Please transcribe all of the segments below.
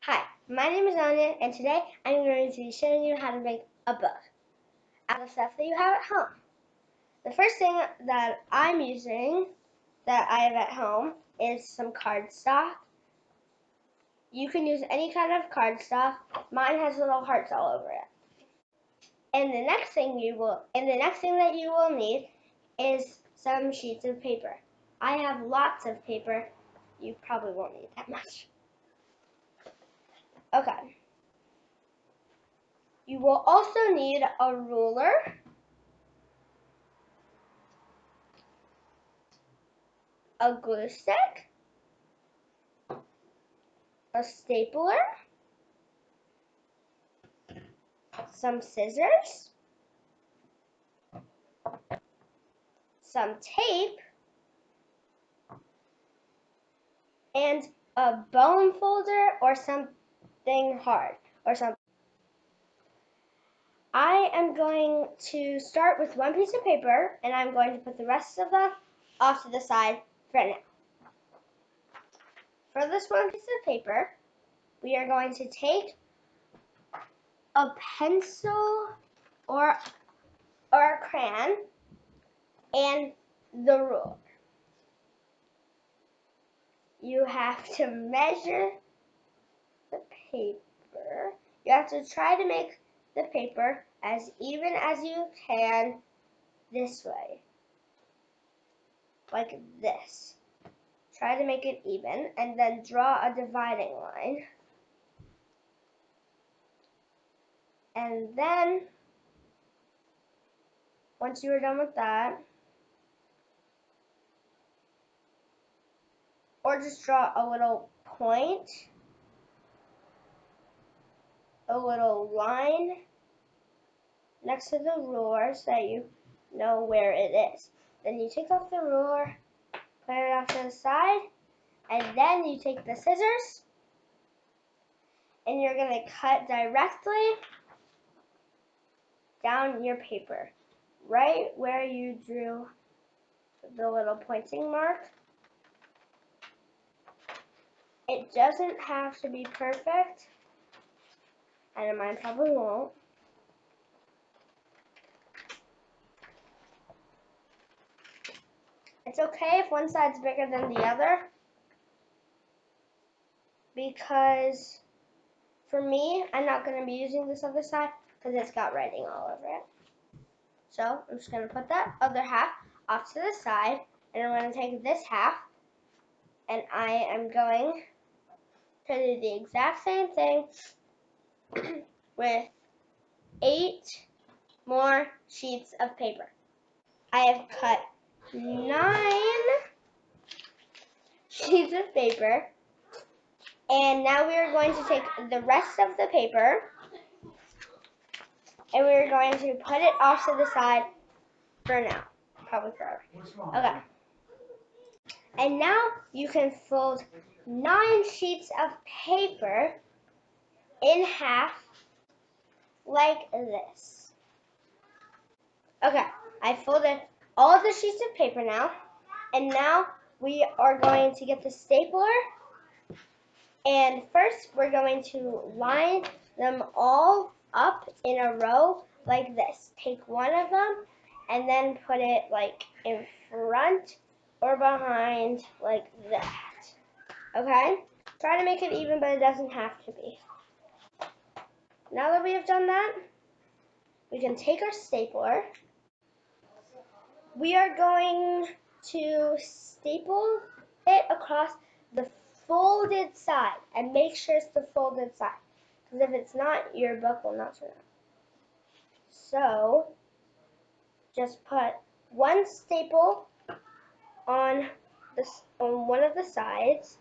Hi, my name is Ania, and today I'm going to be showing you how to make a book out of stuff that you have at home. The first thing that I'm using that I have at home is some cardstock. You can use any kind of cardstock. Mine has little hearts all over it. And the next thing that you will need is some sheets of paper. I have lots of paper. You probably won't need that much. Okay. You will also need a ruler, a glue stick, a stapler, some scissors, some tape, and a bone folder or something hard or something. I am going to start with one piece of paper, and I'm going to put the rest of them off to the side for now. For this one piece of paper, we are going to take a pencil or a crayon and the ruler. You have to measure the paper. You have to try to make the paper as even as you can this way, like this. Try to make it even and then draw a dividing line. And then, once you are done with that, or just draw a little point, a little line next to the ruler so that you know where it is. Then you take off the ruler, put it off to the side, and then you take the scissors and you're going to cut directly down your paper, right where you drew the little pointing mark. It doesn't have to be perfect, and mine probably won't. It's okay if one side's bigger than the other, because for me, I'm not going to be using this other side because it's got writing all over it. So I'm just going to put that other half off to the side, and I'm going to take this half, and I am going to do the exact same thing with 8 more sheets of paper. I have cut 9 sheets of paper, and now we are going to take the rest of the paper and we are going to put it off to the side for now, probably forever. Okay. And now you can fold 9 sheets of paper in half like this. Okay, I folded all of the sheets of paper now, and now we are going to get the stapler, and first we're going to line them all up in a row like this. Take one of them and then put it like in front or behind like that. Okay? Try to make it even, but it doesn't have to be. Now that we have done that, we can take our stapler. We are going to staple it across the folded side and make sure it's the folded side, because if it's not, your book will not turn out. So just put one staple on one of the sides.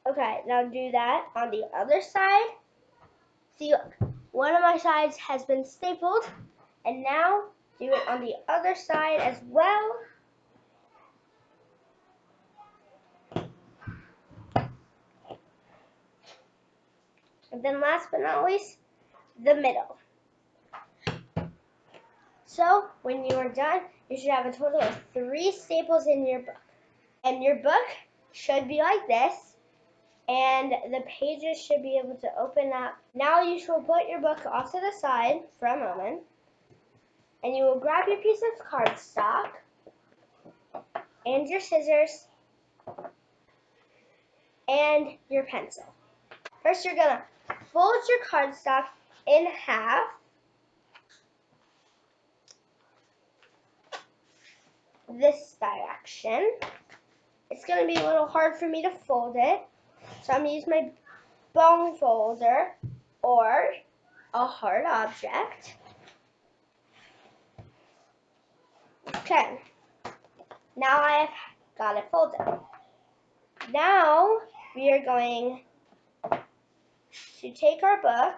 Okay, now do that on the other side. See, one of my sides has been stapled, and now do it on the other side as well. And then last but not least, the middle. So when you are done, you should have a total of 3 staples in your book. And your book should be like this, and the pages should be able to open up. Now you should put your book off to the side for a moment, and you will grab your piece of cardstock and your scissors and your pencil. First, you're gonna fold your cardstock in half, this direction. It's gonna be a little hard for me to fold it, so I'm gonna use my bone folder or a hard object. Okay, now I have got it folded. Now we are going to take our book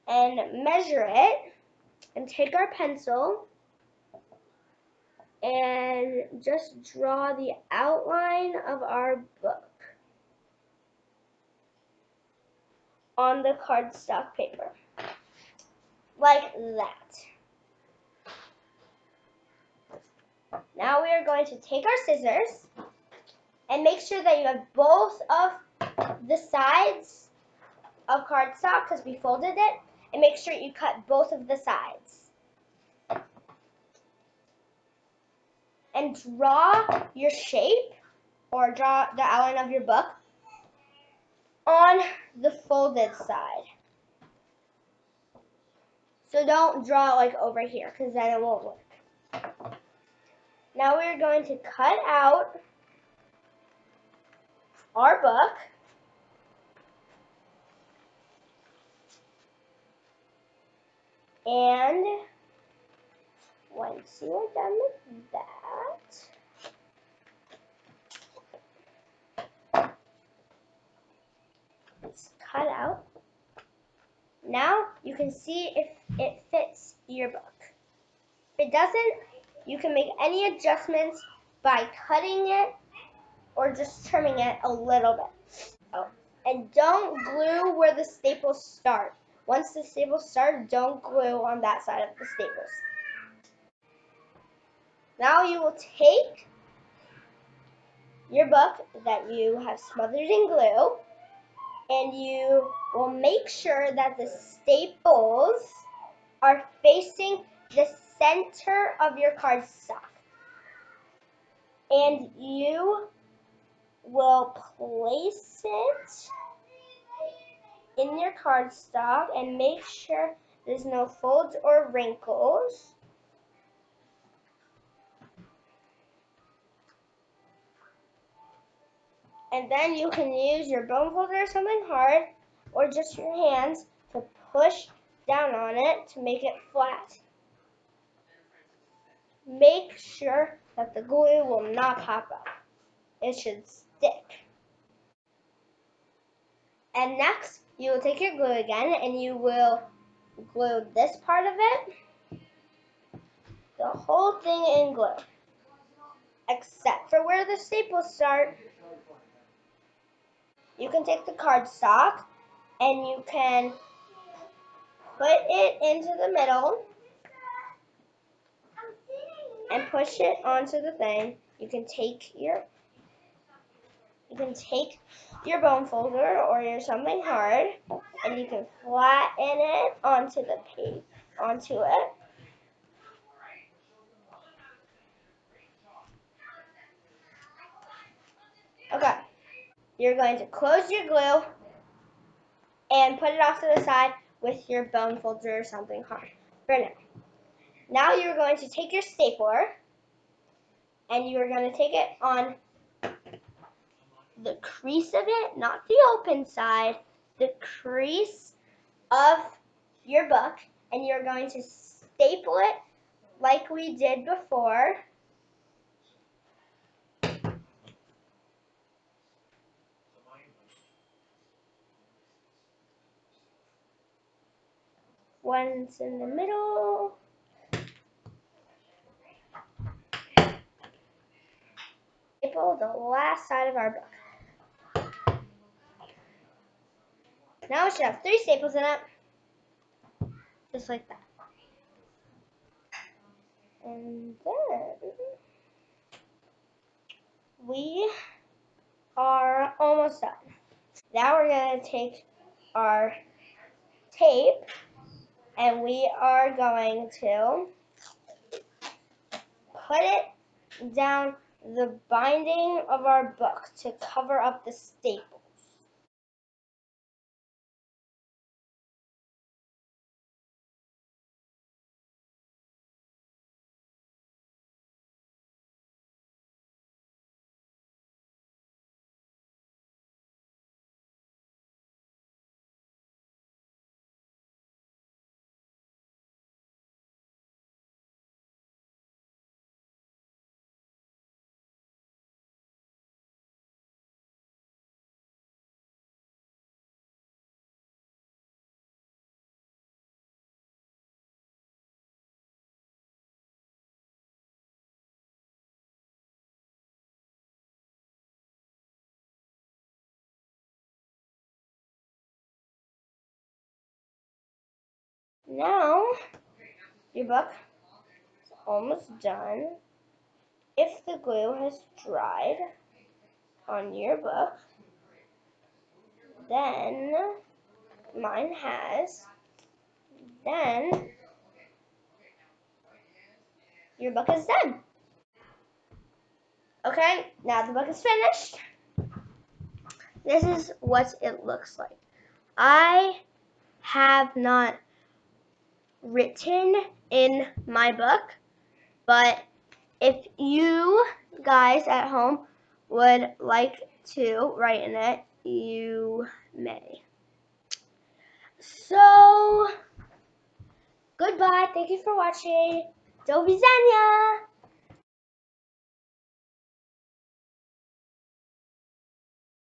and measure it, and take our pencil and just draw the outline of our book on the cardstock paper, like that. Now we are going to take our scissors and make sure that you have both of the sides of cardstock, because we folded it, and make sure you cut both of the sides. And draw your shape, or draw the outline of your book on the folded side. So don't draw it like over here, because then it won't work. Now we're going to cut out our book. And once you are done with that, it's cut out. Now you can see if it fits your book. If it doesn't, you can make any adjustments by cutting it or just trimming it a little bit. Oh, and don't glue where the staples start. Once the staples start, don't glue on that side of the staples. Now you will take your book that you have smothered in glue, and you will make sure that the staples are facing the center of your cardstock. And you will place it in your cardstock and make sure there's no folds or wrinkles. And then you can use your bone folder or something hard, or just your hands, to push down on it to make it flat. Make sure that the glue will not pop up. It should stick. And next, you will take your glue again and you will glue this part of it, the whole thing in glue, except for where the staples start. You can take the cardstock and you can put it into the middle and push it onto the thing. You can take your bone folder or your something hard, and you can flatten it onto the page, onto it. Okay. You're going to close your glue and put it off to the side with your bone folder or something hard for now. Now you're going to take your stapler and you're going to take it on the crease of it, not the open side, the crease of your book, and you're going to staple it like we did before. One's in the middle. Staple the last side of our book. Now it should have 3 staples in it, just like that. And then we are almost done. Now we're going to take our tape and we are going to put it down the binding of our book to cover up the staples. Now, your book is almost done. If the glue has dried on your book, then mine has, then your book is done. Okay, now the book is finished. This is what it looks like. I have not written in my book, but if you guys at home would like to write in it, you may. So, goodbye. Thank you for watching. Do widzenia!